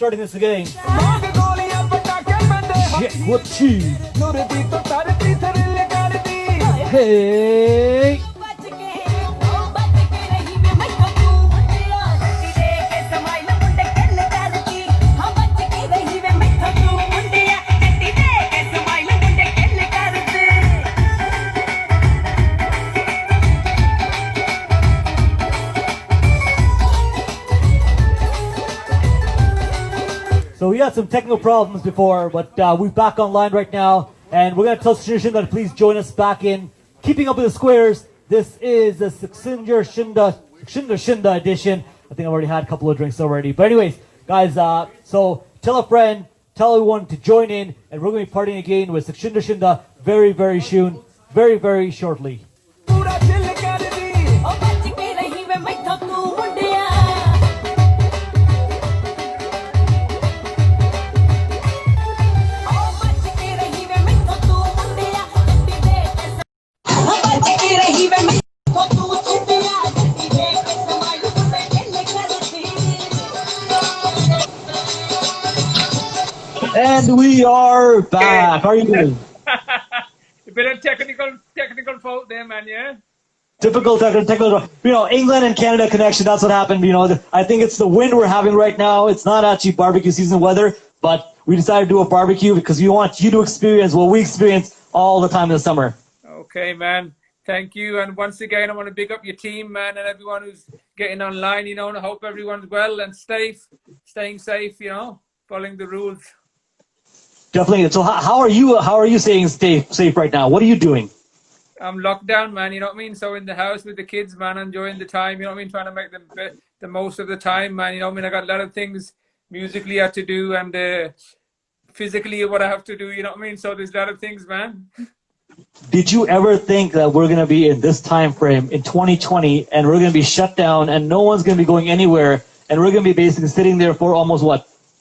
starting this again. Shit, what cheese? Hey! So we had some technical problems before, but we're back online right now, and we're going to tell Sukshinder Shinda to please join us back in Keeping Up with the Squares. This is the Sukshinder Shinda edition. I think I've already had a couple of drinks already. But anyways, guys, so tell a friend, tell everyone to join in, and we're going to be partying again with Sukshinder Shinda very, very soon, very, very shortly. And we are back. How are you doing? A bit of technical fault there, man, yeah? Typical technical, England and Canada connection, that's what happened. I think it's the wind we're having right now. It's not actually barbecue season weather, but we decided to do a barbecue because we want you to experience what we experience all the time in the summer. Okay, man. Thank you. And once again, I want to big up your team, man, and everyone who's getting online, and I hope everyone's well and staying safe, following the rules. Definitely. So how are you staying safe right now? What are you doing? I'm locked down, man, So in the house with the kids, man, enjoying the time, trying to make the most of the time, man. I got a lot of things musically I have to do and physically what I have to do, So there's a lot of things, man. Did you ever think that we're going to be in this time frame in 2020 and we're going to be shut down and no one's going to be going anywhere and we're going to be basically sitting there for almost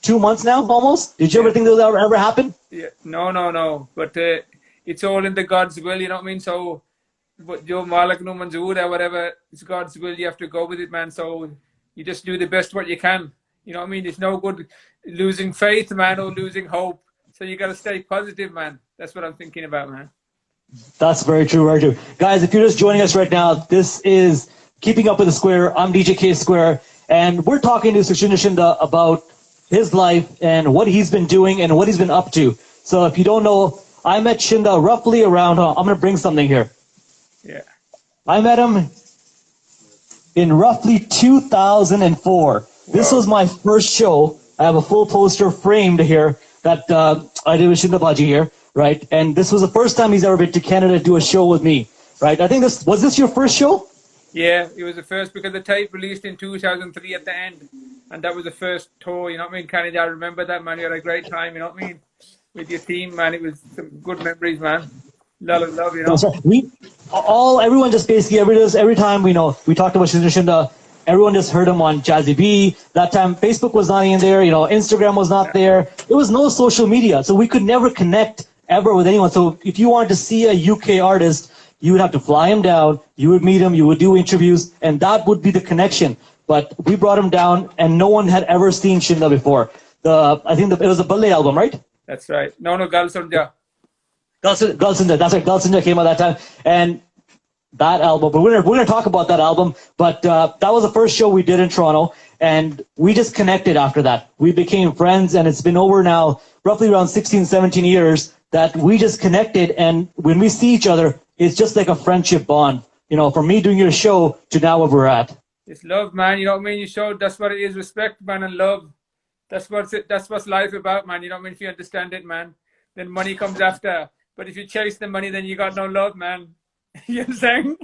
2 months now, almost? Did you ever think that would ever happen? Yeah, no. But it's all in the God's will, So, but Joe Malak no Manzoor, whatever, it's God's will. You have to go with it, man. So you just do the best what you can. It's no good losing faith, man, or losing hope. So you got to stay positive, man. That's what I'm thinking about, man. That's very true, very true. Guys, if you're just joining us right now, this is Keeping Up with the Square. I'm DJ K Square, and we're talking to Sukshinder Shinda about his life and what he's been doing and what he's been up to. So if you don't know, I met Shinda roughly around, I'm going to bring something here. Yeah. I met him in roughly 2004. Wow. This was my first show. I have a full poster framed here that I did with Shinda Baji here, right? And this was the first time he's ever been to Canada to do a show with me, right? I think was this your first show? Yeah, it was the first because the tape released in 2003 at the end. And that was the first tour, Canada. I remember that, man. You had a great time, with your team, man. It was some good memories, man. Lot of love, Everyone just basically, every time, we talked about Sukshinder Shinda, everyone just heard him on Jazzyb. That time, Facebook was not in there, Instagram was not there. There was no social media, so we could never connect ever with anyone. So if you wanted to see a UK artist, you would have to fly him down, you would meet him, you would do interviews, and that would be the connection. But we brought him down, and no one had ever seen Shinda before. I think it was a Balle album, right? That's right. No, Gal Sundja. Gal Sundja, that's right. Gal Sundja came out that time. And that album, but we're gonna talk about that album. But that was the first show we did in Toronto, and we just connected after that. We became friends, and it's been over now, roughly around 16, 17 years, that we just connected. And when we see each other, it's just like a friendship bond. From me doing your show to now where we're at. It's love, man. You showed that's what it is, respect, man, and love. That's what's life about, man. If you understand it, man, then money comes after. But if you chase the money, then you got no love, man. You know what I'm saying?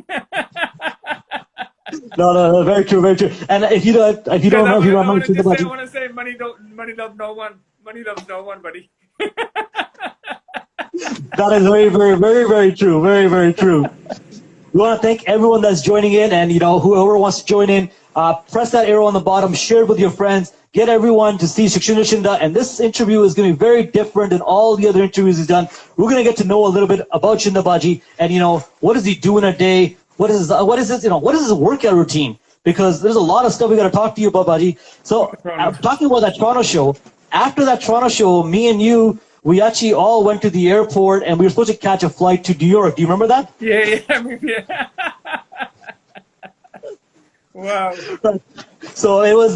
No, very true, very true. And if you don't know, I want to say money loves no one. Money loves no one, buddy. That is very, very, very, very true. Very, very true. We want to thank everyone that's joining in, and whoever wants to join in, press that arrow on the bottom, share it with your friends, get everyone to see Sukshinder Shinda. And this interview is going to be very different than all the other interviews he's done. We're going to get to know a little bit about Shinda Baji, and what does he do in a day? What is his workout routine? because there's a lot of stuff we got to talk to you about, Baji. So, talking about that Toronto show, after that Toronto show, me and you, we actually all went to the airport and we were supposed to catch a flight to New York. Do you remember that? Yeah, yeah. Wow. So it was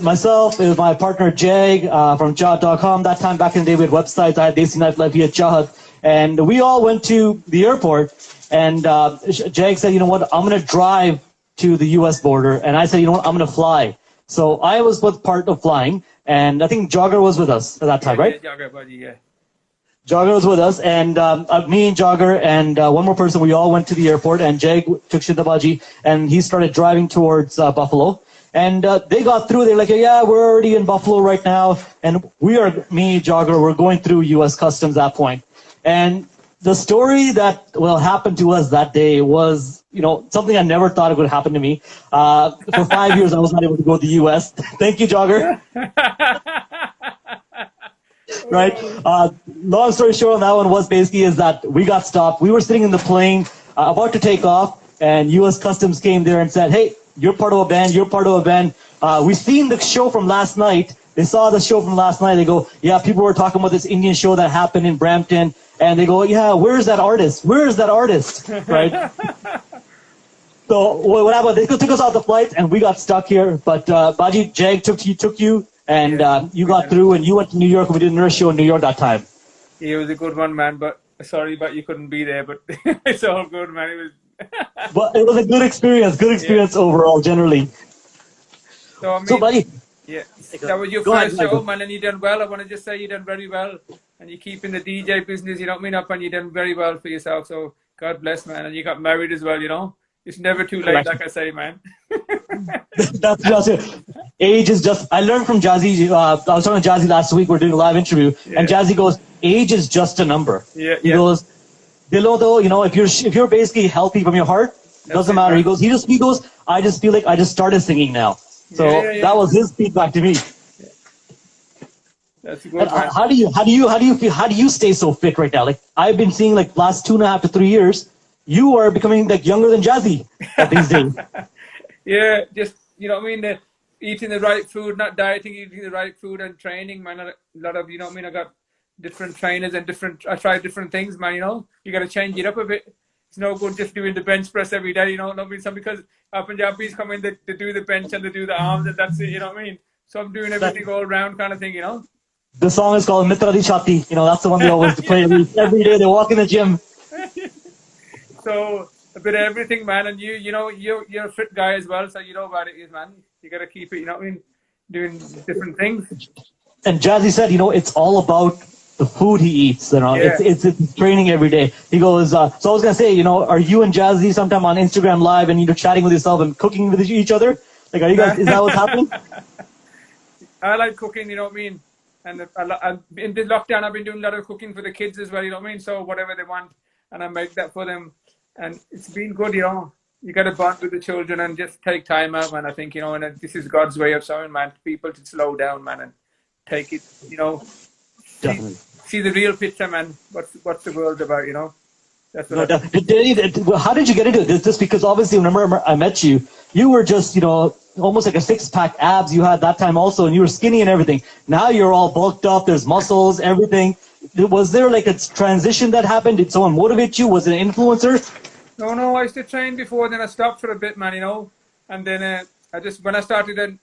myself, it was my partner Jag from Chahat.com. That time back in the day we had websites. I had Desi Nightlife, he had Chahat, and we all went to the airport. And Jag said, you know what, I'm gonna drive to the U.S. border, and I said, you know what, I'm gonna fly. So I was with part of flying, and I think Jogger was with us at that time, right? Yeah, Jogger, buddy, yeah. Jogger was with us, and me and Jogger and one more person, we all went to the airport, and Jag took Shinda Baji, and he started driving towards Buffalo. And they got through, they're like, yeah, we're already in Buffalo right now, and me, Jogger, we're going through U.S. Customs at that point. And the story that happened to us that day was, something I never thought it would happen to me. For 5 years, I was not able to go to the U.S. Thank you, Jogger. Right. Long story short on that one was basically is that we got stopped. We were sitting in the plane about to take off, and U.S. Customs came there and said, hey, you're part of a band. You're part of a band. We've seen the show from last night. They saw the show from last night. They go, yeah, people were talking about this Indian show that happened in Brampton. And they go, yeah, where's that artist? Where's that artist? Right. So what happened? They took us off the flight, and we got stuck here. But Baji, Jag took you. And you got through, and you went to New York. We did another show in New York that time. Yeah, it was a good one, man. But sorry, but you couldn't be there. But it's all good, man. It was. But it was a good experience overall, generally. So, I mean, Buddy, yeah, that was your first show, man, and you done well. I want to just say you done very well, and you keep in the DJ business. You don't mean up, and you done very well for yourself. So God bless, man. And you got married as well. It's never too late, like I say, man. That's just it. Age is just. I learned from Jazzy. I was talking to Jazzy last week. We're doing a live interview, and Jazzy goes, "Age is just a number." Yeah. He goes, "Below though, if you're basically healthy from your heart, doesn't matter." He goes, "I just feel like I just started singing now." So that was his feedback to me. That's good. How do you stay so fit right now? Like I've been seeing like last 2.5 to 3 years, you are becoming like younger than Jazzy these days. Yeah, just eating the right food, not dieting, eating the right food and training, man. A lot of I got different trainers and I try different things, man. You got to change it up a bit. It's no good just doing the bench press every day, because our Punjabis come in, they do the bench and they do the arms, and that's it, So I'm doing everything all round kind of thing, The song is called Mitra Di Chati. That's the one they always play every day. They walk in the gym. So a bit of everything, man. And you're a fit guy as well, so you know about it, man. You got to keep it, doing different things. And Jazzy said, it's all about the food he eats. It's training every day. He goes, so I was gonna say, are you and Jazzy sometime on Instagram Live and you're chatting with yourself and cooking with each other? Like, are you guys? Is that what's happening? I like cooking, And in this lockdown, I've been doing a lot of cooking for the kids as well. So whatever they want, and I make that for them, and it's been good. You got to bond with the children and just take time out, man. I think and this is God's way of showing, man, people to slow down, man, and take it, Definitely. See the real picture, man. What's the world about, That's what How did you get into this? Just because obviously, remember I met you, you were just, almost like a 6-pack abs you had that time also, and you were skinny and everything. Now you're all bulked up, there's muscles, everything. Was there like a transition that happened? Did someone motivate you? Was it an influencer? No, I used to train before, then I stopped for a bit, man, and then when I started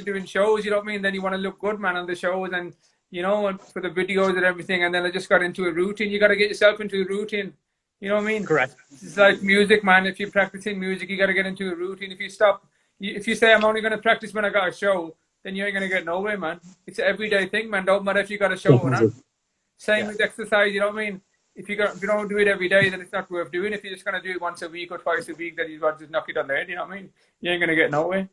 doing shows, then you want to look good, man, on the shows, and and for the videos and everything, and then I just got into a routine. You got to get yourself into a routine, Correct. It's like music, man. If you're practicing music, you got to get into a routine. If you stop, if you say I'm only going to practice when I got a show, then you ain't going to get nowhere, man. It's an everyday thing, man. Don't matter if you got a show or not. Same with exercise, If you don't do it every day, then it's not worth doing. If you're just going to do it once a week or twice a week, then you got to just knock it on the head, You ain't going to get nowhere.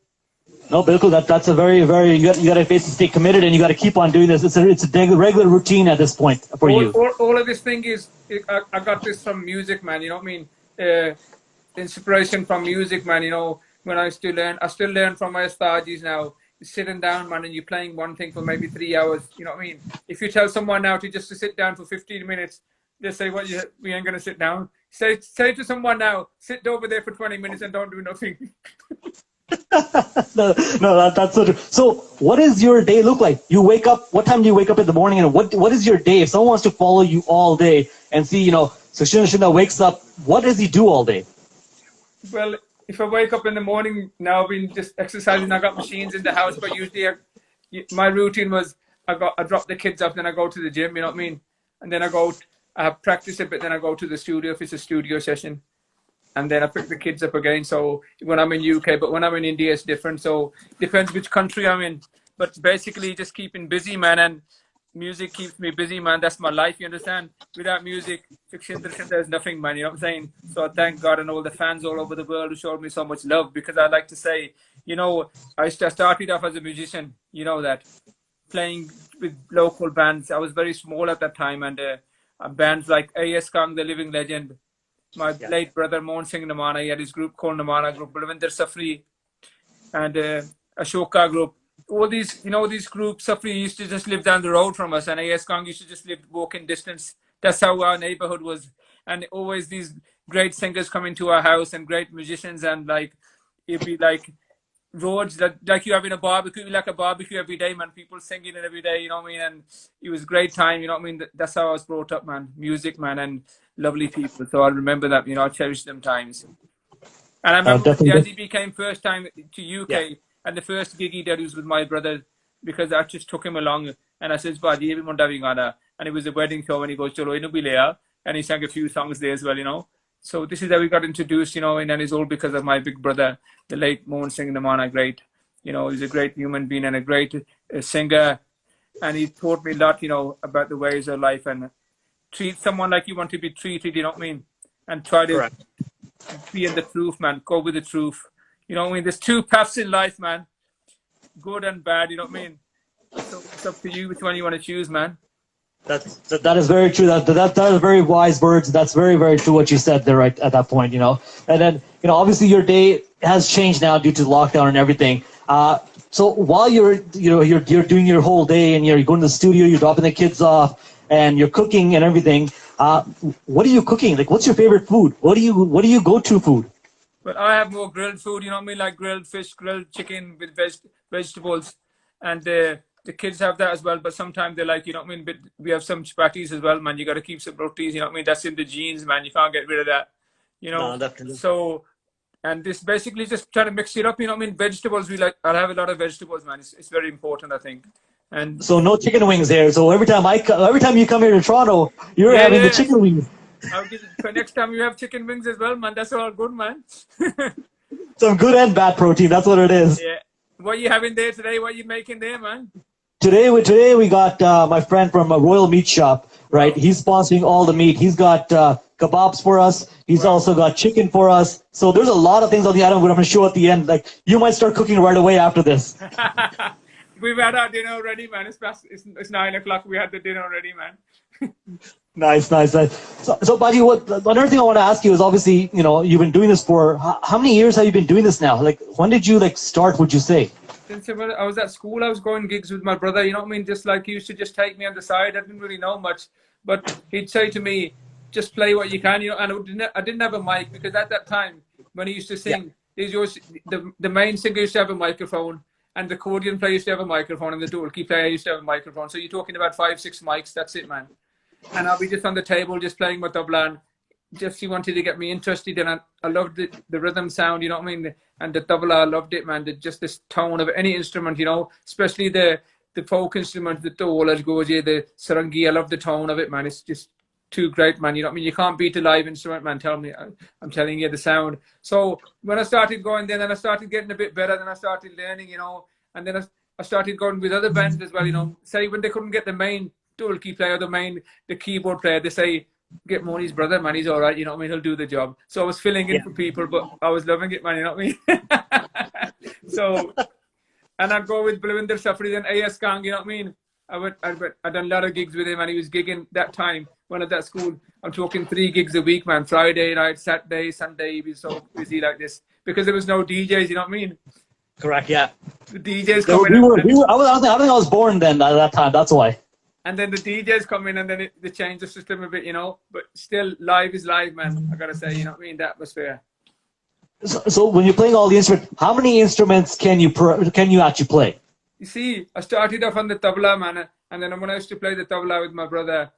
No, Bilkul, that's a very, very, you got to basically stay committed, and you got to keep on doing this. It's a regular routine at this point for you. All of this thing is, I got this from music, man. Inspiration from music, man. When I still learn from my Astajis now. You're sitting down, man, and you're playing one thing for maybe 3 hours. If you tell someone now to sit down for 15 minutes, they say, we ain't going to sit down. Say to someone now, sit over there for 20 minutes and don't do nothing. No, no, that's so true. So, what does your day look like? You wake up. What time do you wake up in the morning? And what is your day? If someone wants to follow you all day and see, Sukshinder Shinda wakes up, what does he do all day? Well, if I wake up in the morning, now I've been just exercising. I got machines in the house, but usually my routine was I drop the kids off, then I go to the gym. You know what I mean? And then I have practice a bit, then I go to the studio if it's a studio session, and then I pick the kids up again. So when I'm in UK, but when I'm in India, it's different. So depends which country I'm in. But basically, just keeping busy, man, and music keeps me busy, man. That's my life. You understand? Without music, Sukshinder Shinda is nothing, man. You know what I'm saying? So I thank God and all the fans all over the world who showed me so much love. Because I like to say, I started off as a musician. You know that, playing with local bands. I was very small at that time, and bands like A.S. Kang, the living legend, my late brother Mohan Singh Namana, he had his group called Namana Group, Balwinder Safri, and Ashoka Group. All these groups, Safri used to just live down the road from us, and A.S. Kang used to just live walking distance. That's how our neighborhood was. And always these great singers come into our house and great musicians, and like, it'd be like roads that like you have in a barbecue, like a barbecue every day, man. People singing it every day, you know what I mean? And it was a great time, you know what I mean? That's how I was brought up, man. Music, man, and lovely people. So I remember that, I cherish them times. And I remember when Definitely. Jazzyb came first time to Yeah. UK, and the first gig he did was with my brother, because I just took him along, and I said, "Baji, everyone having on," and it was a wedding show, and he goes, "Chalo, inu bhi le aa," and he sang a few songs there as well. So this is how we got introduced, and then it's all because of my big brother, the late Mohan Singh Namana, great. He's a great human being and a great singer, and he taught me a lot, about the ways of life, and treat someone like you want to be treated, you know what I mean? And try to Correct. be in the truth, man. Go with the truth. You know what I mean? There's two paths in life, man. Good and bad, you know what I mean? So it's up to you which one you want to choose, man. That is very true. That is very wise words. That's very, very true what you said there right at that point. And then obviously your day has changed now due to lockdown and everything. So while you're doing your whole day and you're going to the studio, you're dropping the kids off, and you're cooking and everything. What are you cooking? Like, what's your favorite food? What do you go to food? But I have more grilled food, you know what I mean? Like grilled fish, grilled chicken with vegetables. And the kids have that as well. But sometimes they're like, you know what I mean? But we have some chapatis as well, man. You got to keep some rotis, you know what I mean? That's in the genes, man. You can't get rid of that, No, definitely. So, and this basically just trying to mix it up, you know what I mean? Vegetables, I'll have a lot of vegetables, man. It's very important, I think. And So no chicken wings here. So every time you come here to Toronto, you're having the yeah, chicken wings. for next time you have chicken wings as well, man. That's all good, man. Some good and bad protein. That's what it is. Yeah. What you having there today? What you making there, man? Today we got my friend from a Royal Meat Shop. Right, he's sponsoring all the meat. He's got kebabs for us. He's also got chicken for us. So there's a lot of things on the item. But I'm gonna show at the end. Like, you might start cooking right away after this. We've had our dinner already, man. It's 9 o'clock. We had the dinner already, man. Nice. So Baji, another thing I want to ask you is, obviously, you've been doing this for how many years have you been doing this now? Like, when did you start? Would you say? Since I was at school, I was going gigs with my brother. You know what I mean? Just like he used to just take me on the side. I didn't really know much, but he'd say to me, "Just play what you can," And I didn't have a mic, because at that time when he used to sing, the main singer used to have a microphone, and the accordion player used to have a microphone, and the dulki player used to have a microphone. So you're talking about 5-6 mics. That's it, man. And I'll be just on the table, just playing my tabla. And just he wanted to get me interested, and I loved the rhythm sound, you know what I mean? And the tabla, I loved it, man. Just this tone of any instrument, especially the folk instrument, the tola, the sarangi. I love the tone of it, man. It's just too great, man. You know what I mean? You can't beat a live instrument, man. I'm telling you, the sound. So when I started going there, then I started getting a bit better. Then I started learning, and then I started going with other bands as well, Say when they couldn't get the main tulki player, the keyboard player, they say, "Get Moni's brother, man. He's all right. You know what I mean? He'll do the job." So I was filling in for people, but I was loving it, man. You know what I mean? So, and I'd go with Balwinder Safri, then A.S. Kang, you know what I mean? I'd done a lot of gigs with him, and he was gigging that time when at that school. I'm talking 3 gigs a week, man. Friday night, Saturday, Sunday. He was so busy like this because there was no DJs, you know what I mean? Correct. Yeah. The DJs So coming in. I think I was born then at that time. That's why. And then the DJs come in, and then they change the system a bit, But still, live is live, man. I gotta say, you know what I mean? The atmosphere. So when you're playing all the instruments, how many instruments can you actually play? You see, I started off on the tabla, man, and then when I used to play the tabla with my brother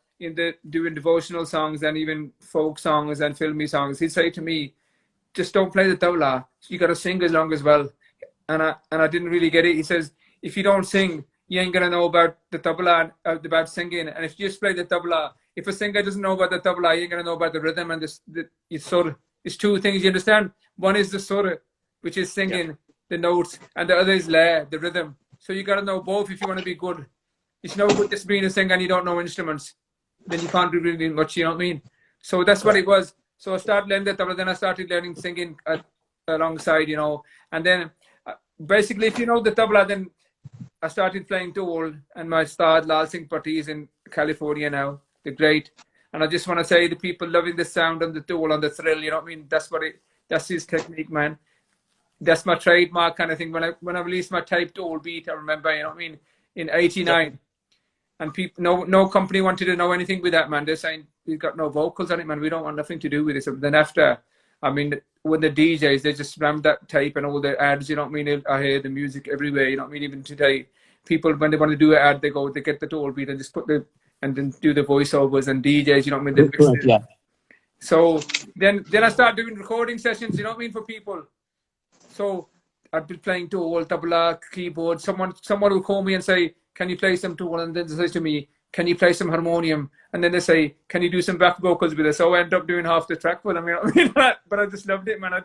doing devotional songs and even folk songs and filmy songs, he'd say to me, "Just don't play the tabla. You got to sing along as well." And I didn't really get it. He says, "If you don't sing, you ain't gonna know about the tabla and about singing. And if you just play the tabla, if a singer doesn't know about the tabla, you ain't gonna know about the rhythm and it's sort of it's two things. You understand? One is the surah, which is singing the notes, and the other is la, the rhythm. So you got to know both if you want to be good. It's no good just being a singer and you don't know instruments. Then you can't do really much, you know what I mean? So that's what it was. So I started learning the tabla, then I started learning singing alongside, you know. And then basically, if you know the tabla, then I started playing Tool and my star Lal Singh parties in California now. They're great. And I just want to say the people loving the sound and the Tool and the thrill, you know what I mean? That's his technique, man. That's my trademark kind of thing. When I released my Type Tool beat, I remember, you know what I mean, in '89, and people, no company wanted to know anything with that, man. They're saying we've got no vocals on it, man. We don't want nothing to do with it. So then after, I mean, when the DJs, they just rammed that tape and all the ads, you know what I mean? I hear the music everywhere, you know what I mean? Even today, people, when they want to do an ad, they get the Tool beat and just and then do the voiceovers, and DJs, you know what I mean? They mix it. So then I start doing recording sessions, you know what I mean, for people. So I'd be playing Tool, tabla, keyboard. Someone will call me and say, "Can you play some Tool?" And then they say to me, "Can you play some harmonium?" And then they say, "Can you do some back vocals with us?" So I end up doing half the track for them, you know what I mean? But I just loved it, man. I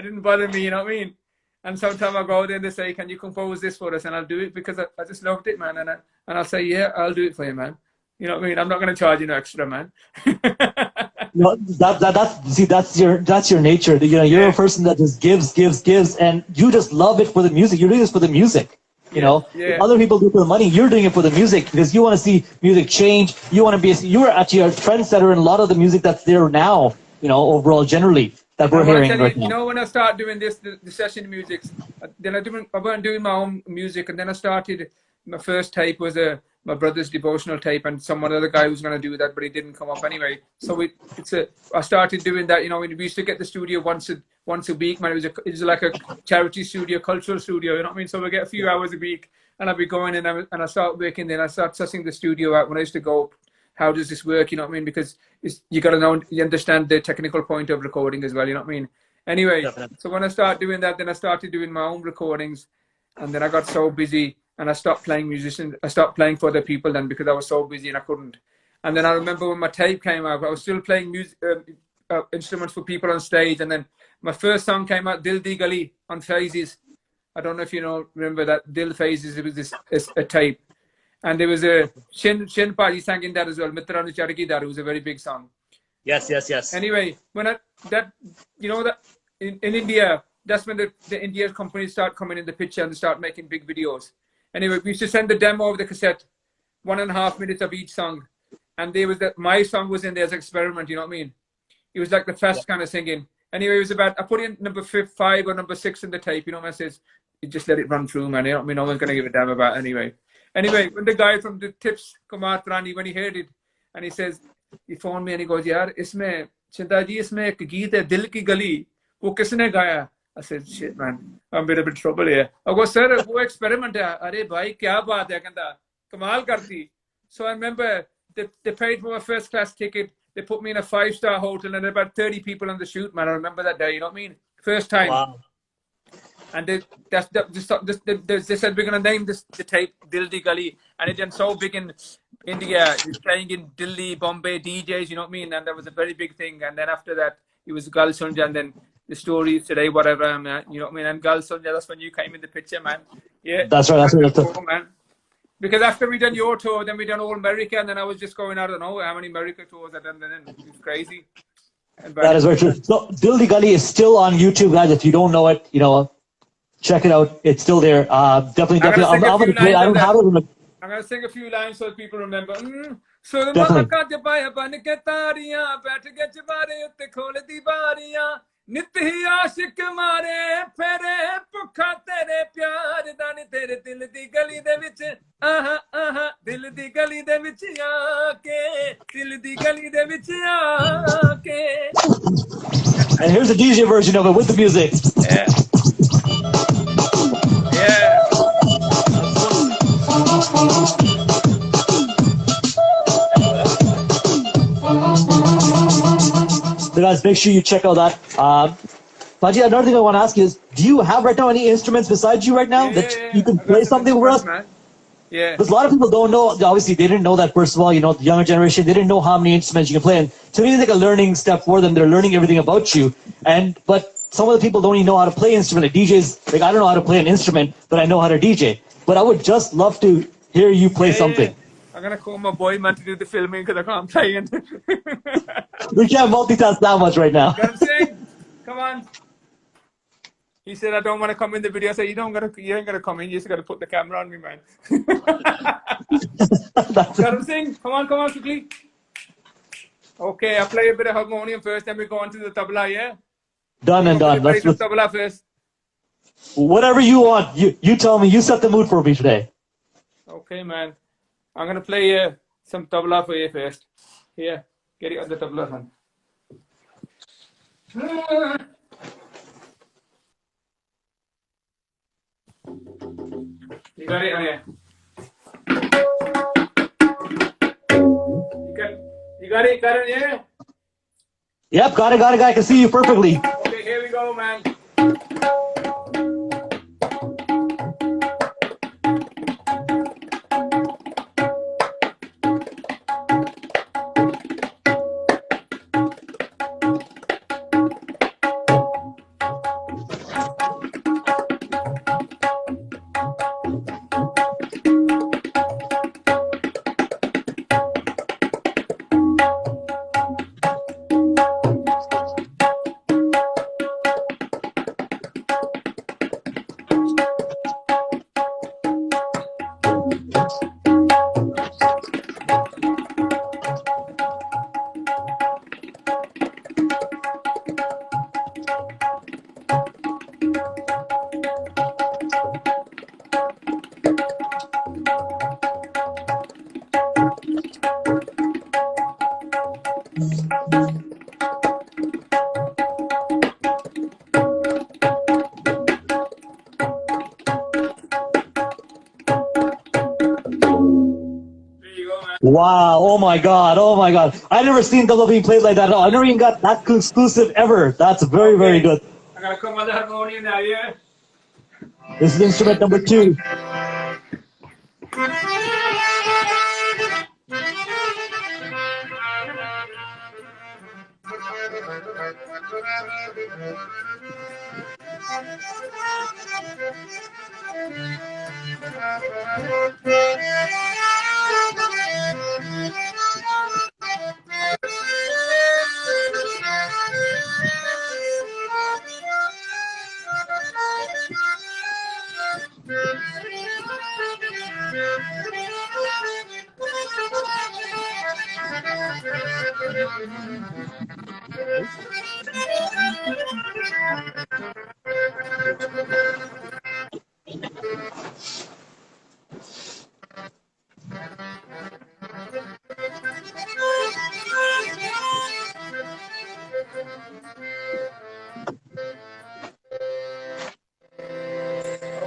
didn't bother me, you know what I mean? And sometimes I go there and they say, "Can you compose this for us?" And I'll do it because I just loved it, man. And I'll say, "Yeah, I'll do it for you, man." You know what I mean? I'm not going to charge you no extra, man. No, that's your nature. You know, you're a person that just gives, and you just love it for the music. You're doing this for the music. You know, if other people do it for the money, you're doing it for the music because you want to see music change. You want to be. You're actually a trendsetter in a lot of the music that's there now. You know, overall, generally that we're hearing right now. You know, when I start doing this, the session music, then I went doing my own music, and then I started. My first tape was my brother's devotional tape, and some other guy was going to do that, but he didn't come up anyway. So I started doing that. You know, we used to get the studio once a week, man. It was like a charity studio, cultural studio. You know what I mean? So we get a few hours a week, and I'd be going in and I start working. Then I start sussing the studio out. When I used to go, how does this work? You know what I mean? Because you got to know, you understand the technical point of recording as well. You know what I mean? Anyway, definitely. So when I started doing that, then I started doing my own recordings, and then I got so busy. And I stopped playing musicians. I stopped playing for other people then because I was so busy and I couldn't. And then I remember when my tape came out, I was still playing music, instruments for people on stage. And then my first song came out, Dil Di Gali, on Phases. I don't know if you remember that Dil Phases. It was a tape, and there was a Shin Paji sang in that as well. Mitra Nu Chargi Dar, it was a very big song. Yes. Anyway, in India, that's when the Indian companies start coming in the picture and they start making big videos. Anyway, we used to send the demo of the cassette, 1.5 minutes of each song. And my song was in there as an experiment, you know what I mean? It was like the fast kind of singing. Anyway, it was I put in number 5 or number 6 in the tape, you know what I says? You just let it run through, man. You know what I mean? No one's going to give a damn about it anyway. Anyway, when the guy from the Tips, Kumar Trani, when he heard it, and he phoned me and he goes, "Yaar, isme, Shinda ji, isme ek geet hai, Dil Ki Gali, wo kisne gaya?" I said, "Shit, man, I'm in a bit of trouble here." I go, "Sir, wo experiment hai." "Arey bhai, kya baat hai?" Kanda, kamal karti. So I remember they paid for my first class ticket. They put me in a 5-star hotel and about 30 people on the shoot, man. I remember that day, you know what I mean? First time. Wow. And they said, "We're going to name the tape Dil Di Gali." And it done so big in India. It was playing in Delhi, Bombay, DJs, you know what I mean? And that was a very big thing. And then after that, it was Gal Sunja, and then the stories today, whatever, man. You know what I mean? And Gal Sunja, that's when you came in the picture, man. Yeah. That's right. Man. Because after we done your tour, then we done all America, and then I was just going, I don't know how many America tours I done. Then it was crazy. That is very true. So Dil Di Gali is still on YouTube, guys. If you don't know it, check it out. It's still there. Definitely. I don't have it. I'm going to sing a few lines so people remember. नित ही आशिक मारे फेरे भुखा तेरे प्यार दा नी तेरे दिल दी गली दे विच आहा आहा दिल दिल दी गली दे विच आके दिल दी गली दे विच आके. And here's the DJ version of it with the music. Yeah. Yeah. So guys, make sure you check out that. Baji, another thing I want to ask you is, do you have right now any instruments besides you right now that you can play something for us? Man. Yeah. Because a lot of people don't know, obviously they didn't know that, first of all, the younger generation, they didn't know how many instruments you can play. And to me, it's like a learning step for them. They're learning everything about you. But some of the people don't even know how to play instrument. Like DJs, like I don't know how to play an instrument, but I know how to DJ. But I would just love to hear you play something. Yeah. I'm going to call my boy, man, to do the filming because I can't play it. We can't multitask that much right now. You know what I'm saying? Come on. He said, I don't want to come in the video. I said, you ain't going to come in. You just got to put the camera on me, man. You know what I'm saying? Come on, quickly. Okay, I'll play a bit of harmonium first, then we go on to the tabla, yeah? Done and done. Let's play some tabla first. Whatever you want. You tell me. You set the mood for me today. Okay, man. I'm going to play some tabla for you first. Here, get it on the tabla, man. You got it on here. You got it, yeah? Yep, got it. I can see you perfectly. Okay, here we go, man. Wow, oh my god. I never seen tabla being played like that at all. I never even got that exclusive ever. That's very, very good. I'm going to come on the harmonium now, yeah? This is instrument number 2.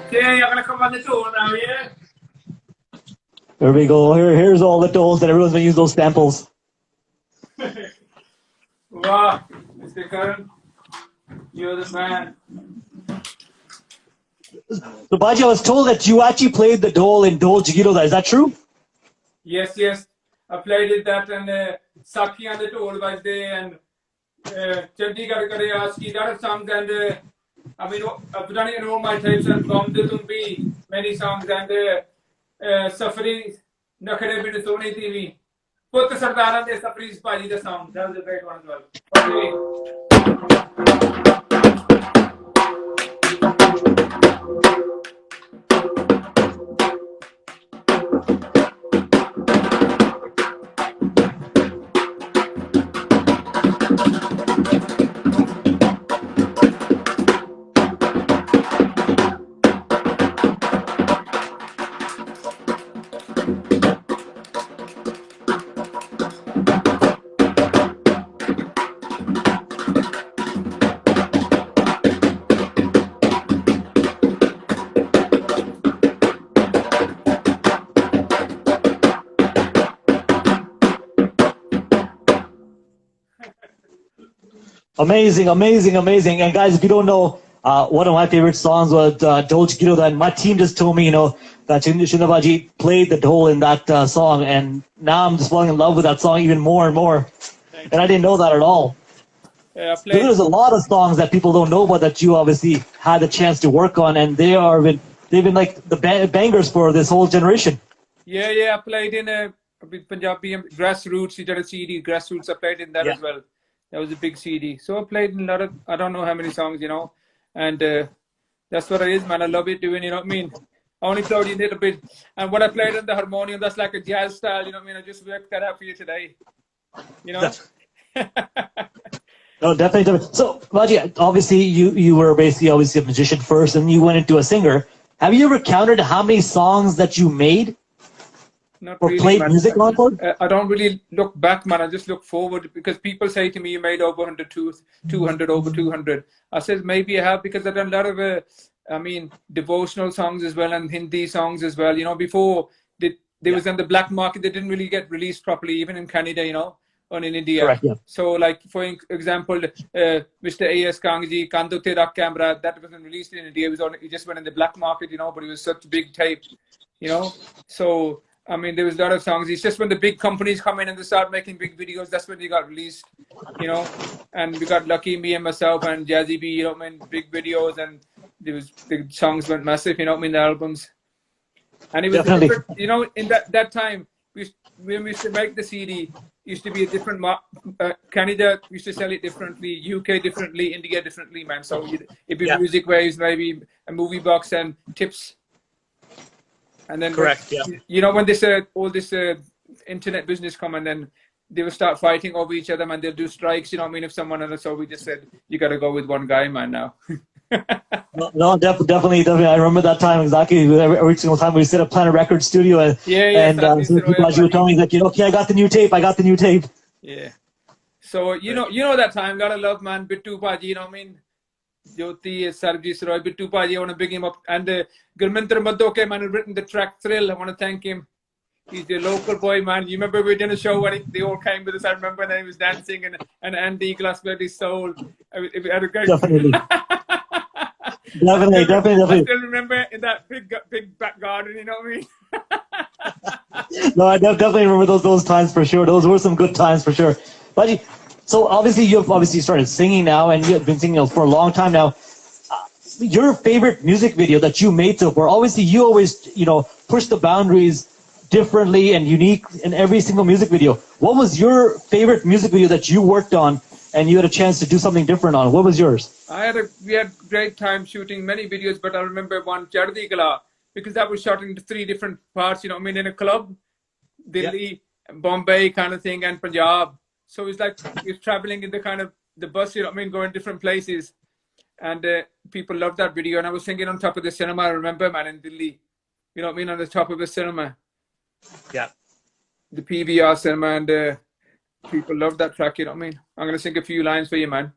Okay, I'm going to come on the tour now, yeah? There we go. Here's all the tools that everyone's going to use those samples. Wow, Mr. Karan, you're the man. So, Baji, I was told that you actually played the dole in Dole Jigiro. Is that true? Yes. I played it that and Saki and the tour was there and Chandigarh Kare Aski, that of songs and I mean, I've done it in all my tapes and Gom De Tumbi, many songs and Safari, Nakare Bit Sony TV. Put the Sardana, the Safari's Baji, the song. That was a great one as well. Amazing, amazing, amazing. And guys, if you don't know, one of my favorite songs was Dolch Giro. And my team just told me, that Shindabaji played the dhol in that song. And now I'm just falling in love with that song even more and more. Thank And I didn't know that at all. I So played. there's a lot of songs that people don't know about that you obviously had the chance to work on. And they've been like the bangers for this whole generation. Yeah, I played in a bit Punjabi and grassroots. He did a CD, grassroots. I played in that Yeah. as well. That was a big CD. So I played in a lot of, I don't know how many songs, and that's what it is, man. I love it doing, you know what I mean? I only played a little bit. And when I played on the harmonium, that's like a jazz style, you know what I mean? I just worked that out for you today, you know? No, definitely. So, Raji, obviously you were basically obviously a musician first, and you went into a singer. Have you ever counted how many songs that you made Not or really, played man. music on for? I don't really look back, man. I just look forward because people say to me, you made over 100, 200, over 200. I said, maybe I have because I've done a lot of, devotional songs as well and Hindi songs as well. Before they was on the black market, they didn't really get released properly, even in Canada, or in India. Correct, yeah. So, like, for example, Mr. A.S. Kangji, Kando Tera Camera, that wasn't released in India. It just went in the black market, but it was such a big tape, So, there was a lot of songs. It's just when the big companies come in and they start making big videos, that's when they got released, And we got lucky, me and myself and jazzyb, big videos, and the songs went massive, the albums. And it was different, in that time, when we used to make the CD, used to be a different Canada used to sell it differently, UK differently, India differently, man. So it'd be music waves, maybe a movie box and tips. And then, Correct, when this all this internet business come, and then they will start fighting over each other, man. They'll do strikes, if someone else. So we just said, you got to go with one guy, man, now. No, definitely. I remember that time exactly. Every single time we set up Planet Record Studio, and you were telling me that, okay, I got the new tape. Yeah. So you know that time, gotta love, man. Bittu Paji, Jyoti, Sarabjit Roy, Bittu Paji, I want to big him up. And Gurminder Madoke, man, who written the track Thrill. I want to thank him. He's the local boy, man. You remember we did a show when they all came with us. I remember when he was dancing and Andy Glassberry's soul. We had a great. Definitely. Definitely. I still remember in that big back garden, you know what I mean? No, I definitely remember those times for sure. Those were some good times for sure. But so obviously you've started singing now, and you've been singing for a long time now. Your favorite music video that you made so far? Obviously, you always push the boundaries differently and unique in every single music video. What was your favorite music video that you worked on and you had a chance to do something different on? What was yours? We had great time shooting many videos, but I remember one Chaddi Kala, because that was shot into 3 different parts, in a club, Delhi, Bombay kind of thing, and Punjab. So it's like you're traveling in the kind of the bus, going different places. And people loved that video. And I was singing on top of the cinema, I remember, man, in Delhi. On the top of the cinema. Yeah. The PVR cinema, and people loved that track, I'm going to sing a few lines for you, man.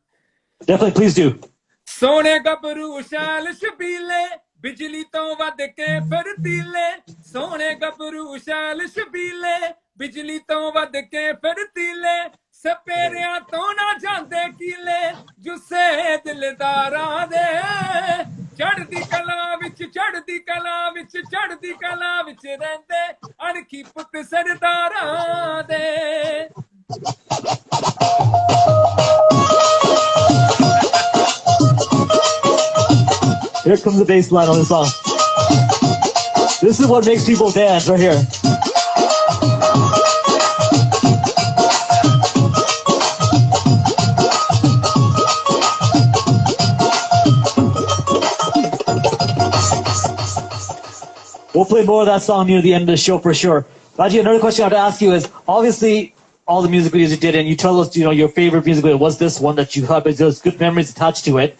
Definitely, please do. Sone gabru shal shabile, bijli to vad ke firtile. Sone gabru shal shabile, bijli to vad ke firtile. Saperiya to na jande kile, jusse dildara de. Chaddi kala vich rende, anki put sardara de. Here comes the bass line on the song. This is what makes people dance right here. We'll play more of that song near the end of the show for sure. Raji, another question I have to ask you is, obviously, all the music videos you did, and you tell us, your favorite music video was this one that you had, but there's good memories attached to it.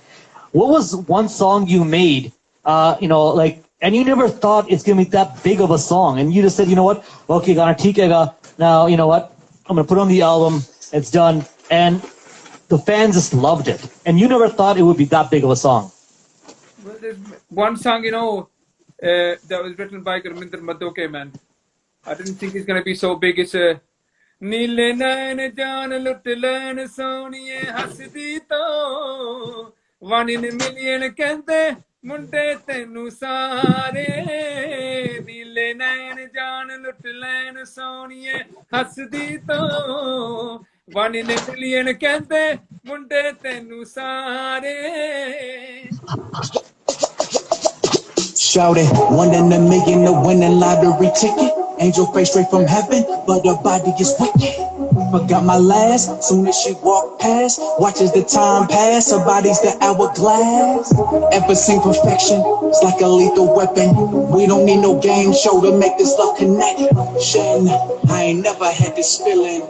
What was one song you made, and you never thought it's going to be that big of a song, and you just said, you know what, okay, Gana theek hai, now, you know what, I'm going to put on the album, it's done, and the fans just loved it, and you never thought it would be that big of a song. Well, there's one song, that was written by Gurminder Madoke, man. I didn't think it's going to be so big. It's नीले नैन जान लुट लैन सोनिए हसदी तो one in a million कहंदे मुंडे तेनू सारे नीले नैन जान लुट लैन सोनिए हसदी तो one in a million कहंदे मुंडे तेनू सारे Shout it, 1 in a million, a winning lottery ticket. Angel face straight from heaven, but her body is wicked. Forgot my last, soon as she walked past. Watch as the time pass, her body's the hourglass. Ever seen perfection? It's like a lethal weapon. We don't need no game show to make this love connection. I ain't never had this feeling.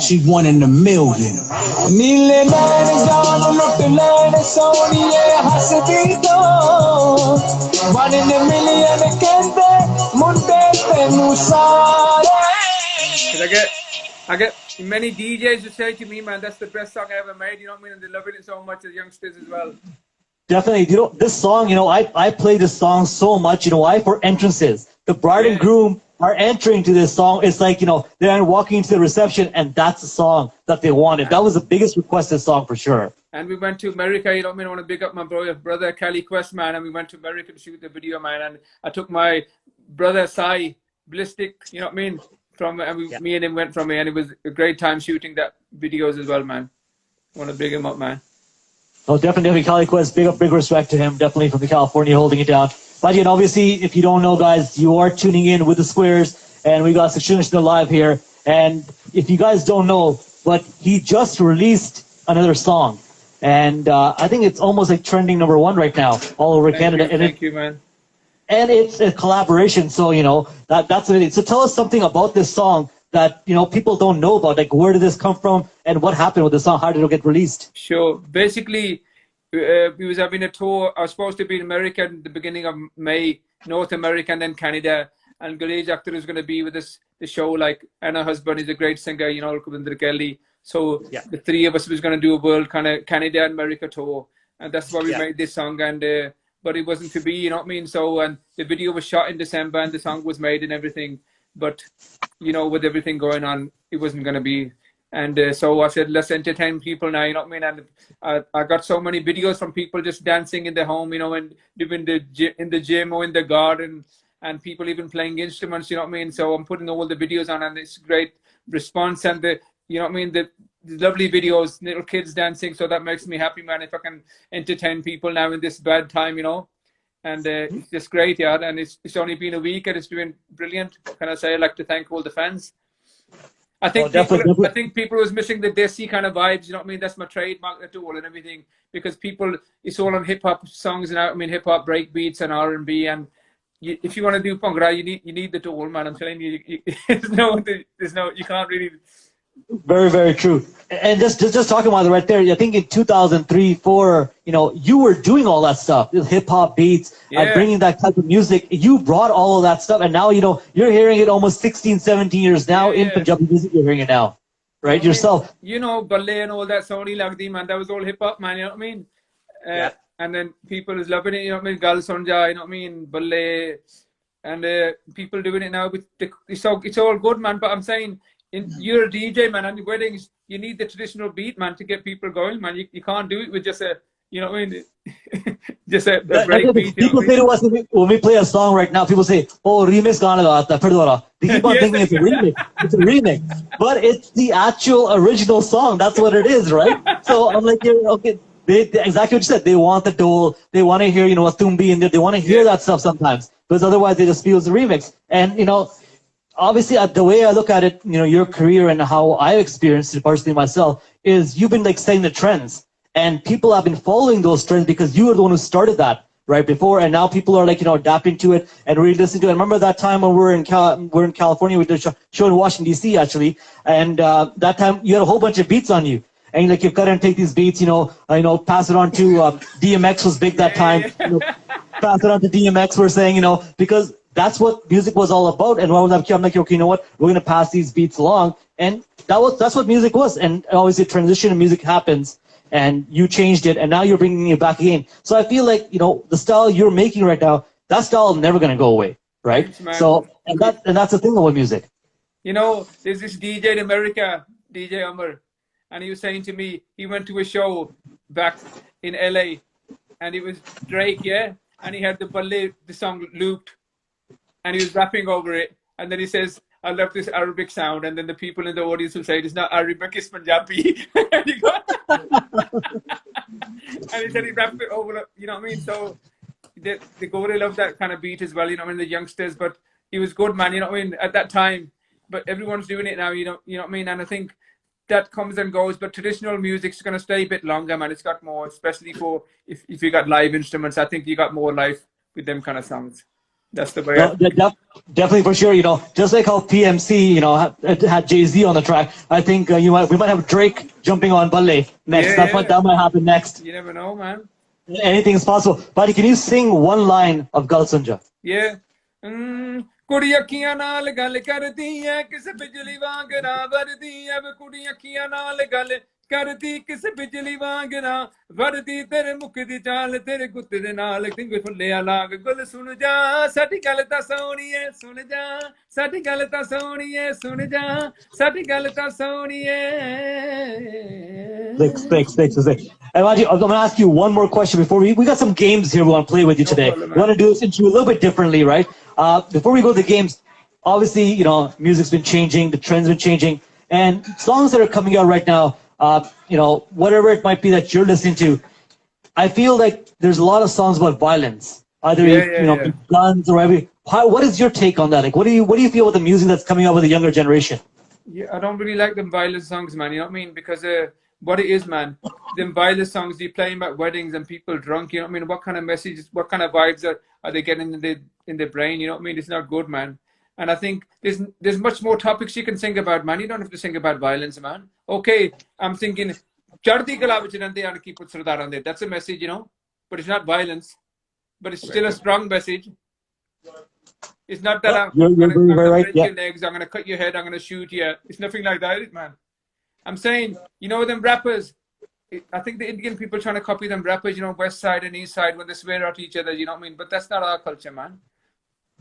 She 1 in a million. नीले नैन जान लुट लैन सोनिए हसदी तो 1 in a million कहंदे मुंडे तेनू सारे. I get many DJs who say to me, man, that's the best song I ever made, you know what I mean? And they're loving it so much as youngsters as well. Definitely. You know, this song, you know, I play this song so much, you know, why? For entrances. The bride and groom are entering to this song. It's like, you know, they're walking into the reception and that's the song that they wanted. That was the biggest requested song for sure. And we went to America, you know what I mean? I want to big up my brother Kelly Quest, man. And we went to America to shoot the video, man. And I took my brother Sai Ballistic, you know what I mean? Me and him went from here, and it was a great time shooting that videos as well, man. I want to big him up, man. Oh, definitely, Cali Quest, big respect to him, definitely from the California holding it down. But and obviously, if you don't know, guys, you are tuning in with the Squares, and we got Sukshinder Shinda live here. And if you guys don't know, but he just released another song, and I think it's almost like trending #1 right now all over Canada. Thank you, man. And it's a collaboration, so you know that's what it is. So tell us something about this song that you know people don't know about. Like, where did this come from, and what happened with the song? How did it get released? Sure. Basically, we was having a tour. I was supposed to be in America in the beginning of May, North America, and then Canada. And Galej Akhtar was going to be with us the show. Like, and her husband is a great singer, you know, Kavinder Kelly. So the three of us was going to do a world kind of Canada and America tour, and that's why we made this song. And but it wasn't to be, you know what I mean? So, and the video was shot in December and the song was made and everything. But, you know, with everything going on, it wasn't going to be. And so I said, let's entertain people now, you know what I mean? And I got so many videos from people just dancing in their home, you know, and doing in the gym or in the garden, and people even playing instruments, you know what I mean? So I'm putting all the videos on, and it's great response. And you know what I mean? The lovely videos, little kids dancing. So that makes me happy, man, if I can entertain people now in this bad time, you know. And it's just great, yeah. And it's only been a week and it's doing brilliant. Can I say, I'd like to thank all the fans. I think people was missing the desi kind of vibes, you know what I mean? That's my trademark, the tool and everything. Because people, it's all on hip hop songs now. I mean, hip hop break beats and R&B. And if you want to do bhangra, you need the tool, man. I'm telling you, you can't really. Very true. And just talking about it right there, I think in 2003, 4, you know, you were doing all that stuff, hip hop beats, bringing that type of music. You brought all of that stuff, and now you know you're hearing it almost 16, 17 years now in Punjabi music. You're hearing it now, right? Yourself. You know, balle and all that, Sony Lagdi, man, that was all hip hop, man. You know what I mean? And then people is loving it. You know what I mean? Gal Sonja, you know what I mean? Balle, and people doing it now. It's all good, man. But I'm saying. You're a DJ, man, and weddings, you need the traditional beat, man, to get people going, man. You can't do it with just a, you know what I mean? Just a break beat. People say to us, when we play a song right now, people say, oh, remix gaana gaata, phir dobara. They keep on thinking it's a remix. It's a remix. But it's the actual original song. That's what it is, right? So I'm like, okay, exactly what you said. They want the dole. They want to hear, you know, a tumbi in there. They want to hear that stuff sometimes. Because otherwise they just feel it's a remix. And, you know, obviously, the way I look at it, you know, your career and how I experienced it personally myself is you've been like setting the trends, and people have been following those trends because you were the one who started that right before, and now people are like, you know, adapting to it and really listening to it. I remember that time when we're in California, we did a show in Washington D.C. actually, and that time you had a whole bunch of beats on you, and like you've got to take these beats, you know, pass it on to DMX was big that time, you know, pass it on to DMX. We're saying, you know, because that's what music was all about. And when I'm like, okay, you know what? We're going to pass these beats along. And that's what music was. And obviously transition in music happens, and you changed it, and now you're bringing it back again. So I feel like, you know, the style you're making right now, that style is never going to go away, right? Thanks, so, and that's the thing with music. You know, there's this DJ in America, DJ Umar, and he was saying to me, he went to a show back in LA, and it was Drake, yeah, and he had the song looped, and he was rapping over it, and then he says, "I love this Arabic sound," and then the people in the audience will say, "It's not Arabic, it's Punjabi," and he said he rapped it over, you know what I mean? So the Gore love that kind of beat as well, you know what I mean? The youngsters, but he was good, man, you know what I mean? At that time, but everyone's doing it now, you know what I mean? And I think that comes and goes, but traditional music's going to stay a bit longer, man. It's got more, especially for if you got live instruments. I think you got more life with them kind of songs. That's the way. No, definitely for sure. You know, just like how PMC, you know, had Jay-Z on the track. I think we might have Drake jumping on Balle next. That might happen next. You never know, man. Anything is possible. Buddy, can you sing one line of Gal Sunja? Yeah. कुड़ी अखियां नाल गल करदी है किस बिजली वांगना वरदी अब कुड़ी अखियां नाल गल करदी किस बिजली वांगना वरदी तेरे मुख दी चाल तेरे गुत्ते दे नाल किंग फुल्लिया लाग गुल सुन जा साडी गल तां सोहणीए सुन जा साडी गल तां सोहणीए सुन जा साडी गल तां सोहणीए. Thanks. And Raji, I'm going to ask you one more question before we got some games here we want to play with you today. We want to do this into a little bit differently, right? Before we go to the games, obviously, you know, music's been changing, the trends been changing, and songs that are coming out right now, you know, whatever it might be that you're listening to, I feel like there's a lot of songs about violence, either guns or everything. What is your take on that? Like, what do you feel about the music that's coming out with the younger generation? Yeah, I don't really like them violent songs, man. You know what I mean? Because what it is, man, them violent songs you playing at weddings and people drunk. You know what I mean? What kind of messages, what kind of vibes are they getting in their brain? You know what I mean? It's not good, man. And I think there's much more topics you can sing about, man. You don't have to sing about violence, man. Okay, I'm thinking, Chardi Kala vich rehndे aन ki put sardaran de. That's a message, you know, but it's not violence, but it's still a strong message. It's not that I'm going to break your legs, I'm going to cut your head, I'm going to shoot you. It's nothing like that, man. I'm saying, you know, them rappers, I think the Indian people trying to copy them rappers, you know, West Side and East Side when they swear at each other, you know what I mean? But that's not our culture, man.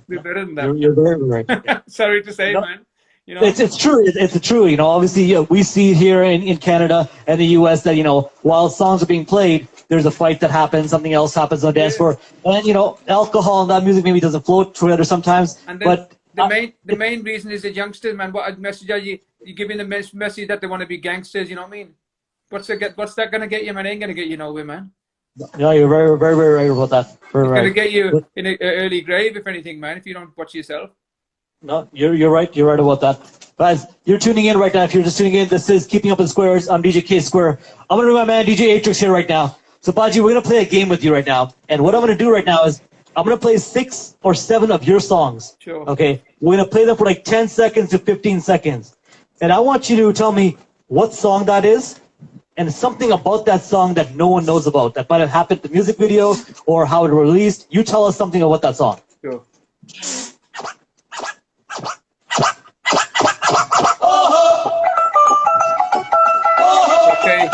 We're better than that. You're very right. Sorry to say, man. You know? It's true. It's true. You know, obviously, we see here in Canada and the US that, you know, while songs are being played, there's a fight that happens, something else happens on the dance floor. And, you know, alcohol and that music maybe doesn't flow together sometimes. And then the main reason is the youngsters, man. What message are you giving the message that they want to be gangsters, you know what I mean? What's that going to get you, man? It ain't going to get you nowhere, man. Yeah, you're very, very, very right about that. It's going to get you in an early grave, if anything, man, if you don't watch yourself. No, you're right. You're right about that. Guys, you're tuning in right now. If you're just tuning in, this is Keeping Up in Squares. I'm DJ K Square. I'm going to bring my man DJ Atrix here right now. So, Baji, we're going to play a game with you right now. And what I'm going to do right now is I'm going to play 6 or 7 of your songs. Sure. Okay? We're going to play them for like 10 seconds to 15 seconds. And I want you to tell me what song that is and something about that song that no one knows about. That might have happened in the music video or how it was released. You tell us something about that song. Sure. Okay.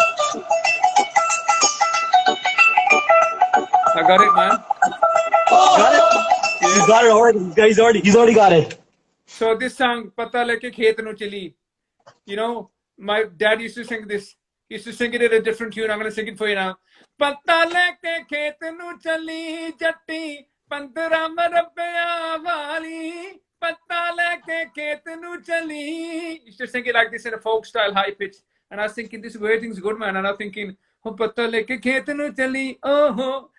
I got it, man. Got it? Yeah. You got it already. He's already got it. So this song, Pata Leke Khet Nu Chali. You know, my dad used to sing this. He used to sing it in a different tune. I'm going to sing it for you now. Pata Leke Khet Nu Chali Jatti Pandra Marabya Wali Pata Leke Khet Nu Chali. He used to sing it like this in a folk style, high pitch. And I was thinking, this wording's good, man. And I'm thinking, Pata Leke Khet Nu Chali. Oh.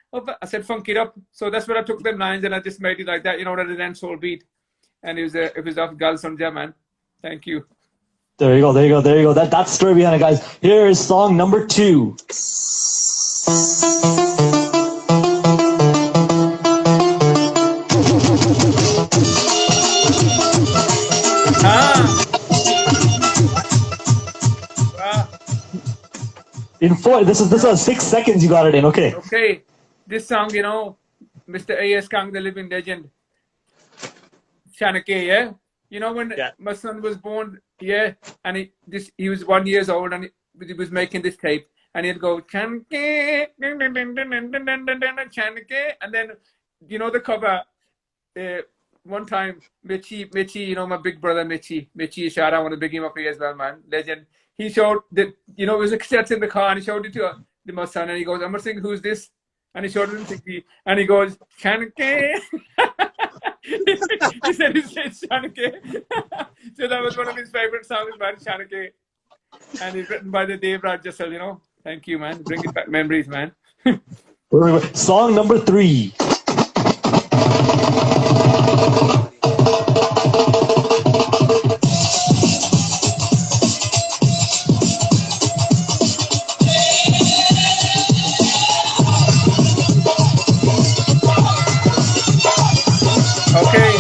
I said funk it up, so that's where I took them lines and I just made it like that, you know, rather than soul beat. And it was off Gal Sunja, man. Thank you. There you go. That's the story behind it, guys. Here is song number 2. In 4, this is 6 seconds you got it in. Okay. This song, you know, Mr. A.S. Kang, the living legend, Shanake, yeah? You know, when my son was born, yeah, and he was 1 year old and he was making this tape, and he'd go, Shanake, Shanake, and then, you know, the cover, one time, Mitchie, you know, my big brother Mitchie Ishara, I want to big him up here as well, man. Legend. He showed that, you know, it was a cassette in the car, and he showed it to my son, and he goes, I'm gonna sing Who's This? And he showed it to me, and he goes, Shanke. He said Shanke. So that was one of his favorite songs, man, Shanke. And it's written by the Dave Rajasal, you know. Thank you, man. Bring it back memories, man. Song number 3. Okay.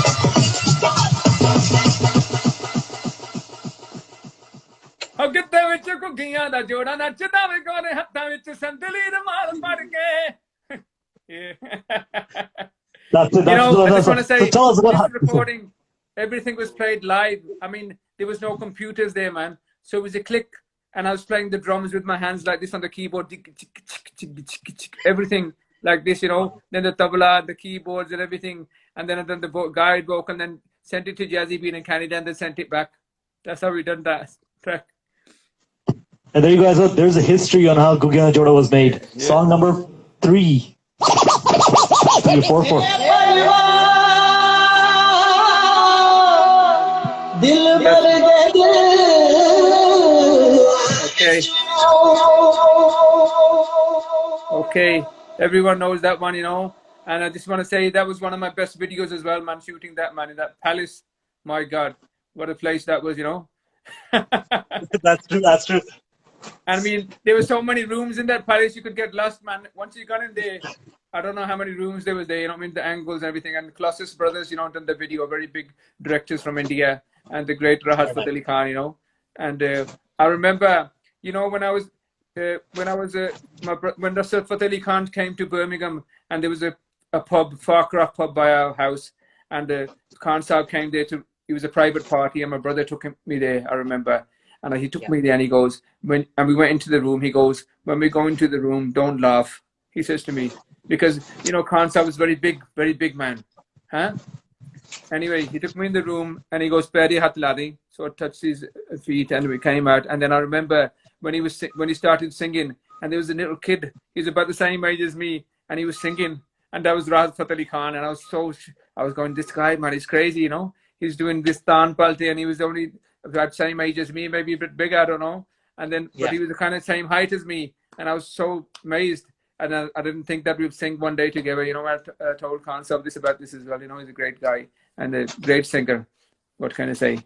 How get the ਵਿੱਚ ਘੁੱਗੀਆਂ ਦਾ ਜੋੜਾ ਨੱਚਦਾ ਵੇ ਗੋਰੇ ਹੱਥਾਂ ਵਿੱਚ ਸੰਦਲੀ ਰਮਾਲ ਫੜ ਕੇ. You know, I just want to say, this recording, everything was played live. I mean, there was no computers there, man. So it was a click, and I was playing the drums with my hands like this on the keyboard, everything like this, you know. Then the tabla, the keyboards, and everything, and then the guide vocal, and then sent it to Jazzyb in Canada, and then sent it back. That's how we done that track. And there you guys go. There's a history on how Gugyan Joda was made. Yeah. Song number 3. 3 or 4. Okay. Okay. Everyone knows that one, you know. And I just want to say that was one of my best videos as well, man. Shooting that, man, in that palace. My God, what a place that was, you know. That's true. That's true. I mean, there were so many rooms in that palace, you could get lost, man. Once you got in there, I don't know how many rooms there was there, you know, I mean, the angles and everything. And Colossus Brothers, you know, done the video, very big directors from India, and the great Rahat Fateh Ali Khan, you know. And I remember, you know, when Rahat Fateh Ali Khan came to Birmingham, and there was a pub, Farcroft pub by our house, and Khan Sahib came there it was a private party, and my brother took me there, I remember. And he took me there, and he goes, and we went into the room, he goes, when we go into the room, don't laugh, he says to me, because, you know, Khan Sahib was very big man. Huh? Anyway, he took me in the room, and he goes, Peri hat ladi. So I touched his feet, and we came out. And then I remember when he started singing, and there was a little kid, he's about the same age as me, and he was singing, and that was Rahat Fateh Ali Khan. And I was going, this guy, man, he's crazy, you know. He's doing this Tan Palte, and he was only about the same age as me, maybe a bit bigger, I don't know. And then, but he was the kind of same height as me, and I was so amazed. And I didn't think that we'd sing one day together. You know, I told Khan Sahib about this as well. You know, he's a great guy and a great singer. What can I say?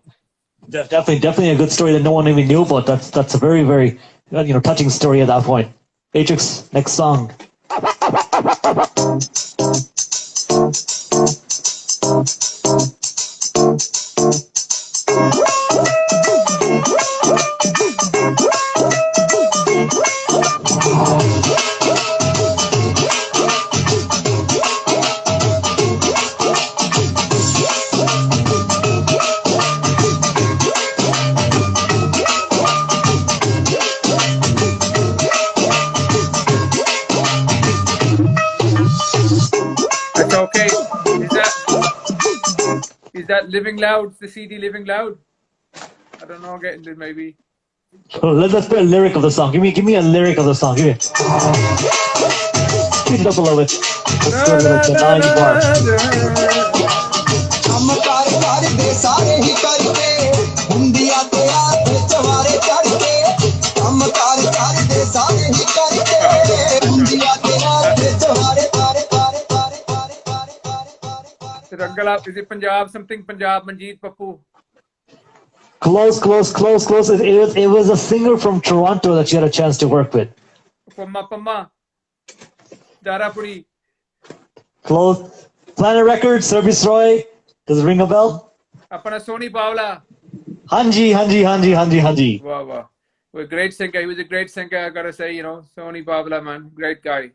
Definitely a good story that no one even knew about. That's a very, very, you know, touching story at that point. Atrix, next song. Okay. Is that Living Loud? The CD Living Loud? I don't know. Getting it maybe. Oh, let's put a lyric of the song. Give me a lyric of the song. Give me. Speed it up a little bit. Let's go to like the 90 bar. Is it Punjab? Something Punjab, Manjeet Pappu? Close. It was a singer from Toronto that you had a chance to work with. Pama. Darapuri. Close. Planet Records, Service Roy. Does it ring a bell? Apana Soni Bawla. Hanji. Wow. Well, great singer. He was a great singer, I gotta say, you know. Soni Bawla, man. Great guy.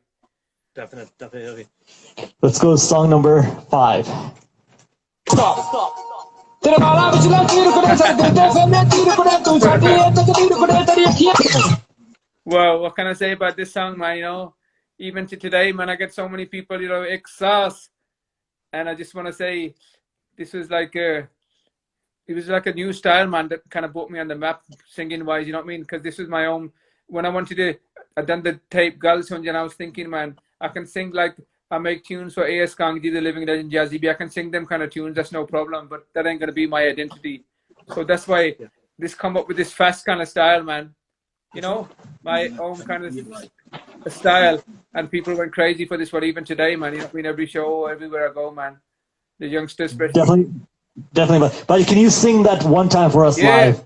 Definitely. Let's go to song number 5. Stop. Well, what can I say about this song, man? You know, even to today, man, I get so many people, you know, exhaust. And I just want to say, this was like a, it was like a new style, man, that kind of put me on the map singing wise, you know what I mean? Because this was my own, when I wanted to, I done the tape Girls and I was thinking, man, I can sing like, I make tunes for A.S. Kangji, the Living Legend, Jazzyb. I can sing them kind of tunes, that's no problem, but that ain't going to be my identity. So that's why this come up with this fast kind of style, man. You know, my own kind of style. And people went crazy for this one even today, man. You know what I mean? Every show, everywhere I go, man. The youngsters, especially. Definitely. But can you sing that one time for us live?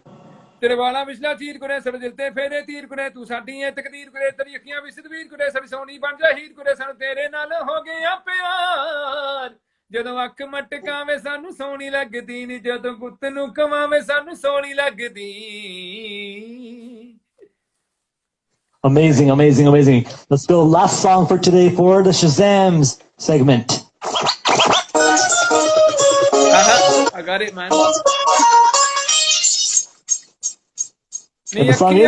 तेरे वाला विचला तीर कुरे sir दिलते फेरे तीर कुरे तू साडी है तकदीर कुरे तेरी अखियां विच तदबीर कुरे साडी सोनी बन जा हीर कुरे सन तेरे नाल हो गया प्यार जदों अख मटकावे सानू सोनी लगदी नी जदों गुੱਤ ਨੂੰ ਕਵਾਵੇ सानू सोनी लगदी Amazing, amazing, amazing. Let's go. Last song for today for the Shazams segment. I got it, man. And the song is?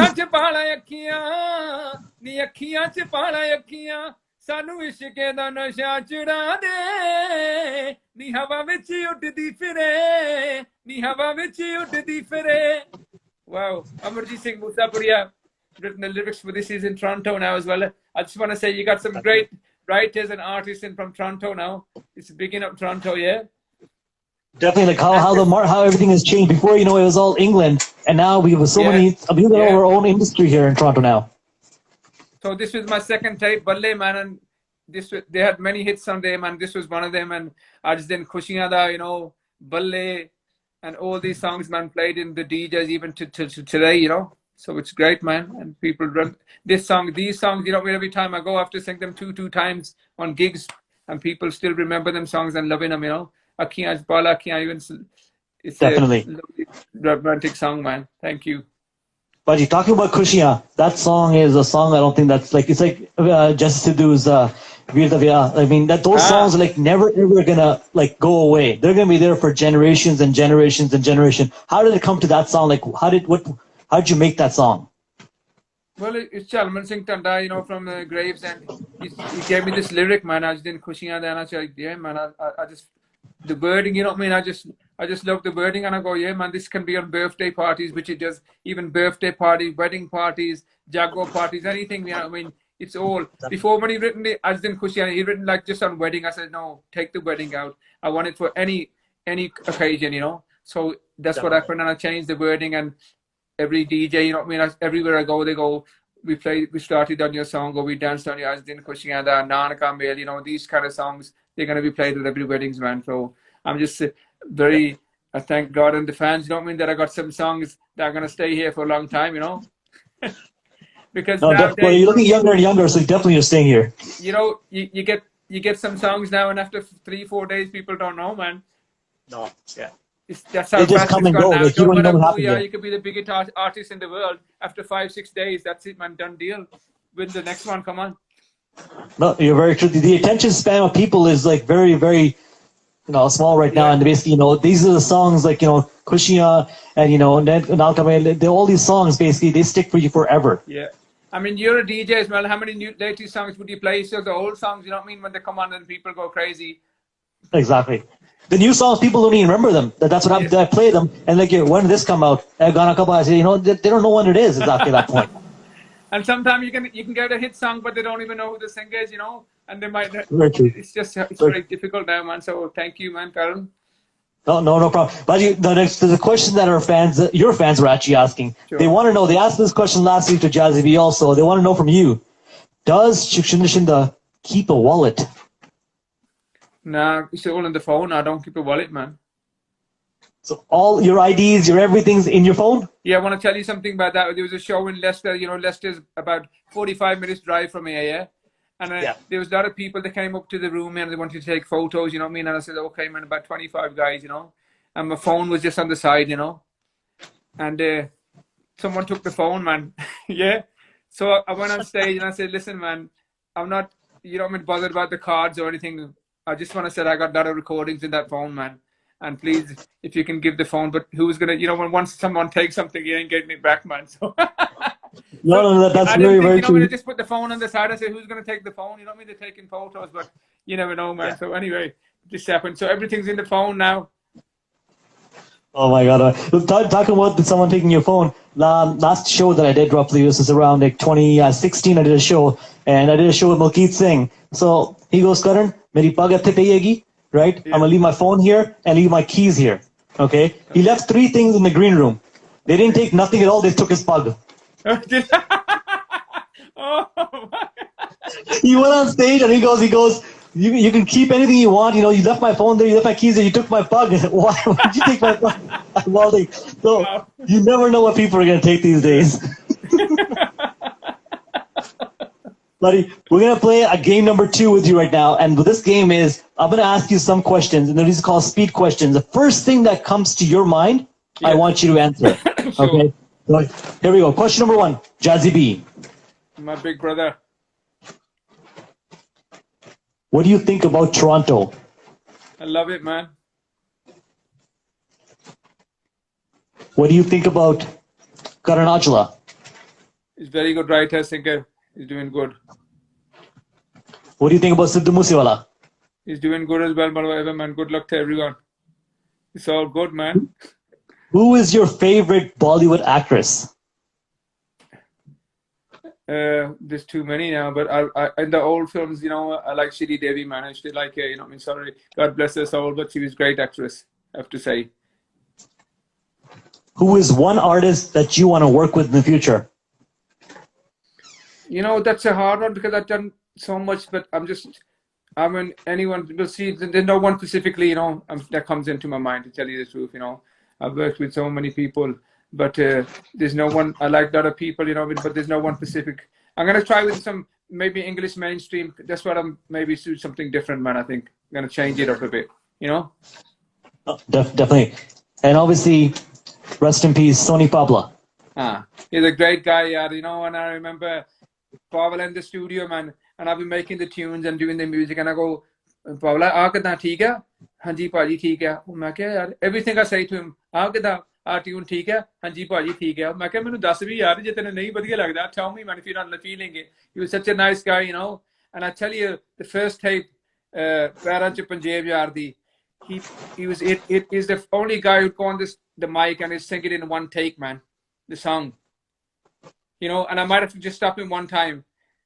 ਨੀ ਅੱਖੀਆਂ ਚ ਪਾਲਾ ਅੱਖੀਆਂ ਸਾਨੂੰ ਇਸ਼ਕੇ ਦਾ ਨਸ਼ਾ ਚੜਾ ਦੇ ਨੀ ਹਵਾ ਵਿੱਚ ਉੱਡਦੀ ਫਿਰੇ ਨੀ ਹਵਾ ਵਿੱਚ ਉੱਡਦੀ ਫਿਰੇ Wow, Amarjit Singh Musapuria written the lyrics for this. He's in Toronto now as well. I just want to say you got some great writers and artists in from Toronto now. It's bigging up Toronto, yeah. Definitely, like how everything has changed. Before, you know, it was all England, and now we have so many. We have our own industry here in Toronto now. So this was my second tape, Balle, man, and they had many hits on there, man. This was one of them, and I just did Khushiyan Da, you know, Balle, and all these songs, man, played in the DJs even to today, you know. So it's great, man, and people run these songs, you know, every time I go, I have to sing them two times on gigs, and people still remember them songs and loving them, you know. It's Definitely a romantic song, man. Thank you. But you're talking about Khushiyan. That song is a song I don't think that's like, it's like Jesse Sidhu's Veer Davya. I mean, that those songs are like never ever gonna like go away. They're gonna be there for generations and generations and generations. How did it come to that song? Like, how did you make that song? Well, it's Chalman Singh Tanda, you know, from Graves, and he gave me this lyric, man. I just did Khushiyan Da, and I said, yeah, man, I just, the wording, you know what I mean? I just love the wording, and I go, yeah, man, this can be on birthday parties, which it does, even birthday parties, wedding parties, jago parties, anything, you know what I mean? It's all. Before, when he written it, I just didn't Khushiyan, he written like just on wedding. I said, no, take the wedding out. I want it for any occasion, you know? So that's what happened, and I changed the wording, and every DJ, you know what I mean? Everywhere I go, they go, we started on your song, or we danced on your Azdin Khushiyan Da, Nanaka Mail, you know, these kind of songs, they're going to be played at every weddings, man. So I'm just I thank God and the fans, you know what I mean, that I got some songs that are going to stay here for a long time, you know? Because well, you're looking younger and younger, so definitely you're staying here. You know, you get some songs now, and after 3-4 days, people don't know, man. No, yeah. That's how just come and go. Now. Like, you don't know what Yeah, happened. you could be the biggest artist in the world. After 5-6 days, that's it, man. Done deal. Win the next one. Come on. No, you're very true. The attention span of people is like very, very, you know, small right now. And basically, you know, these are the songs like, you know, Khushiyan and, you know, all these songs basically, they stick for you forever. Yeah. I mean, you're a DJ as well. How many new latest songs would you play? So the old songs, you know what I mean? When they come on and people go crazy. Exactly. The new songs, people don't even remember them. That's what happens. I play them, and like, when did this come out? I say, you know, they don't know when it is exactly at that point. And sometimes you can get a hit song, but they don't even know who the singer is, you know, and they might. It's very difficult now, man. So thank you, man, Karan. No problem. But the question that your fans were actually asking. Sure. They want to know. They asked this question last week to Jazzy B also. They want to know from you: does Sukshinder Shinda keep a wallet? Nah, it's all on the phone. I don't keep a wallet, man. So all your IDs, your everything's in your phone? Yeah, I want to tell you something about that. There was a show in Leicester. You know, Leicester's about 45 minutes drive from here, yeah? And there was a lot of people that came up to the room and they wanted to take photos, you know what I mean? And I said, okay, man, about 25 guys, you know? And my phone was just on the side, you know? And someone took the phone, man. Yeah? So I went on stage and I said, listen, man, I'm not, you know, I'm bothered about the cards or anything. I just want to say I got a lot of recordings in that phone, man. And please, if you can give the phone, but who's going to, you know, once someone takes something, you ain't getting it back, man. So no, that's very, very true. I just put the phone on the side. I say, who's going to take the phone? You know what I mean? They're taking photos, but you never know, man. So anyway, this happened. So everything's in the phone now. Oh my God. Talking about someone taking your phone, last show that I did roughly, this was around like 2016, I did a show, and I did a show with Malkeet Singh. So he goes, Karan, meri pag itthe payegi, right? I'm going to leave my phone here and leave my keys here. Okay? He left 3 things in the green room. They didn't take nothing at all, they took his pug. Oh my. He went on stage and he goes, you can keep anything you want. You know, you left my phone there, you left my keys there, you took my pug. Why did you take my pug? Well, so you never know what people are going to take these days. Buddy, we're going to play a game number 2 with you right now. And this game is, I'm going to ask you some questions, and these are called speed questions. The first thing that comes to your mind, I want you to answer. Sure. Okay? So, here we go. Question number 1, Jazzy B. My big brother. What do you think about Toronto? I love it, man. What do you think about Karan Aujla? He's very good writer, singer. He's doing good. What do you think about Sidhu Moosewala? He's doing good as well, but whatever, man. Good luck to everyone. It's all good, man. Who is your favorite Bollywood actress? There's too many now, but I in the old films, you know, I like Shri Devi, man. I still like her, you know what I mean? Sorry, God bless her soul, but she was a great actress, I have to say. Who is one artist that you want to work with in the future? You know, that's a hard one because I've done so much, but I mean, anyone will see. There's no one specifically, you know, that comes into my mind, to tell you the truth. You know, I've worked with so many people, but there's no one. I like a lot of people, you know, but there's no one specific. I'm gonna try with some maybe English mainstream. That's what I'm maybe do something different, man. I think I'm gonna change it up a bit, you know. Definitely, and obviously, rest in peace, Sony Pabla. He's a great guy, yeah. You know, and I remember Pavel in the studio, man, and I've been making the tunes and doing the music, and I go, Pavla, aap kitna theek hai? Hanji paaji theek hai. Main kya yaar, everything I say to him, aap kitna tune theek hai? Hanji paaji theek hai. Main kya mainu das bhi yaar je tene nahi badhiya lagda. Tell me, man, if you're not feeling it. He was such a nice guy, you know. And I tell you, the first tape, Paran Ch Punjab Yaar Di, he was it is the only guy who'd go on the mic and he'd sing it in one take, man. The song. You know, and I might have to just stop him one time.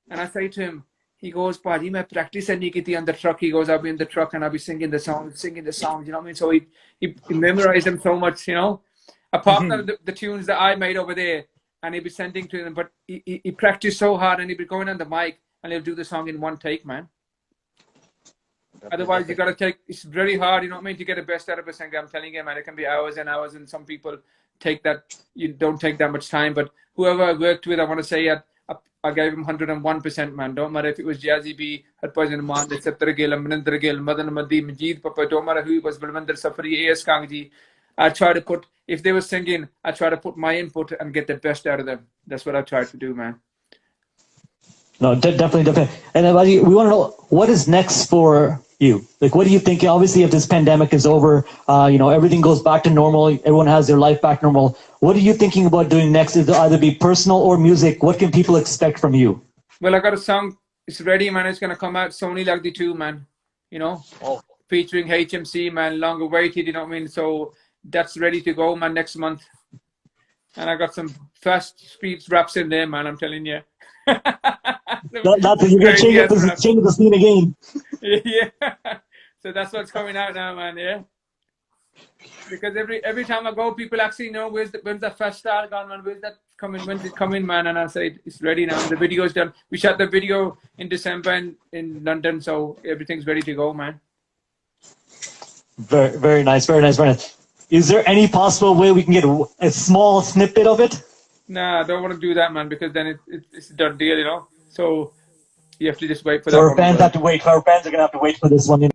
And I say to him, he goes, Paji, main practice nahi kiti on the truck. He goes, I'll be in the truck and I'll be singing the songs, you know what I mean? So he memorized them so much, you know. Apart from the tunes that I made over there, and he'd be sending to them, but he practiced so hard and he'd be going on the mic and he'll do the song in one take, man. Otherwise, you got to take, it's very hard, you know what I mean, to get the best out of a singer. I'm telling you, man, it can be hours and hours, and some people take that, you don't take that much time. But whoever I worked with, I want to say I gave him 101%, man. Don't matter if it was Jazzyb, Harpajan Man, Sattar Gill, Maninder Gill, Madan Madi, Majid Papa, don't matter who it was, Balwinder Safari, A.S. Kangji. I try to put, if they were singing, I try to put my input and get the best out of them. That's what I try to do, man. No, definitely. And we want to know, what is next for you? Like, what do you think? Obviously, if this pandemic is over, you know, everything goes back to normal, everyone has their life back normal. What are you thinking about doing next? It'll either be personal or music. What can people expect from you? Well, I got a song. It's ready, man. It's going to come out. Sony Lagdi 2, man. You know, featuring HMC, man. Long awaited, you know what I mean? So that's ready to go, man, next month. And I got some fast speed raps in there, man. I'm telling you. You're going to change the scene again. Yeah. So that's what's coming out now, man. Yeah. Because every time I go, people actually know when's the first star gone, man. When's it coming, man? And I say it's ready now. The video's done. We shot the video in December in London, so everything's ready to go, man. Very, very nice, very nice, very nice. Is there any possible way we can get a small snippet of it? Nah, I don't want to do that, man, because then it's a done deal, you know. So you have to just wait for that. So our fans have to wait. Our fans are gonna have to wait for this one. You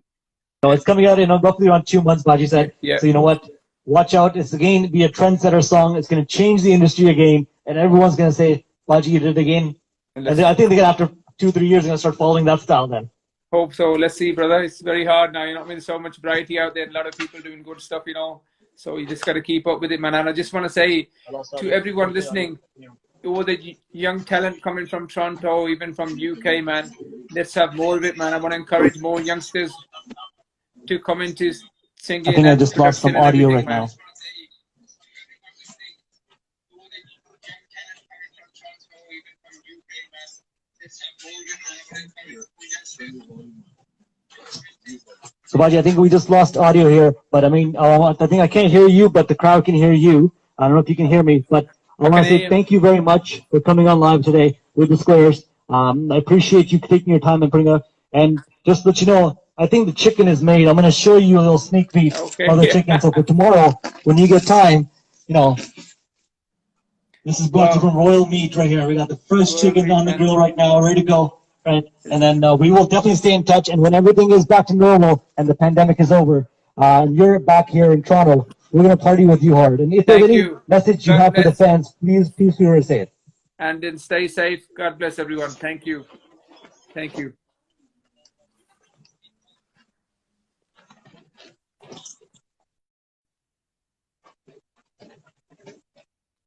know, it's coming out in roughly around 2 months, Baji said. Yeah. So you know what? Watch out. It's again be a trendsetter song. It's gonna change the industry again, and everyone's gonna say, Baji, you did it again. And I think they're gonna, after 2-3 years, they're gonna start following that style then. Hope so. Let's see, brother. It's very hard now. You know what I mean? There's so much variety out there. A lot of people doing good stuff, you know. So you just got to keep up with it, man. And I just want to say to everyone listening, all the young talent coming from Toronto, even from UK, man, let's have more of it, man. I want to encourage more youngsters to come into singing. I think I just lost some audio right man. now. So, Baji, I think we just lost audio here, but I mean, I think I can't hear you, but the crowd can hear you. I don't know if you can hear me, but I want to say thank you very much for coming on live today with the Squares. I appreciate you taking your time and putting up. And just to let you know, I think the chicken is made. I'm going to show you a little sneak peek of the chicken. So for tomorrow, when you get time, you know, this is brought to you from Royal Meat right here. We got the first chicken on the grill right now, ready to go. Right, and then we will definitely stay in touch. And when everything is back to normal and the pandemic is over, and you're back here in Toronto, we're gonna party with you hard. And if there's any message you have for the fans, please feel free to say it. And then stay safe. God bless everyone. Thank you. Thank you.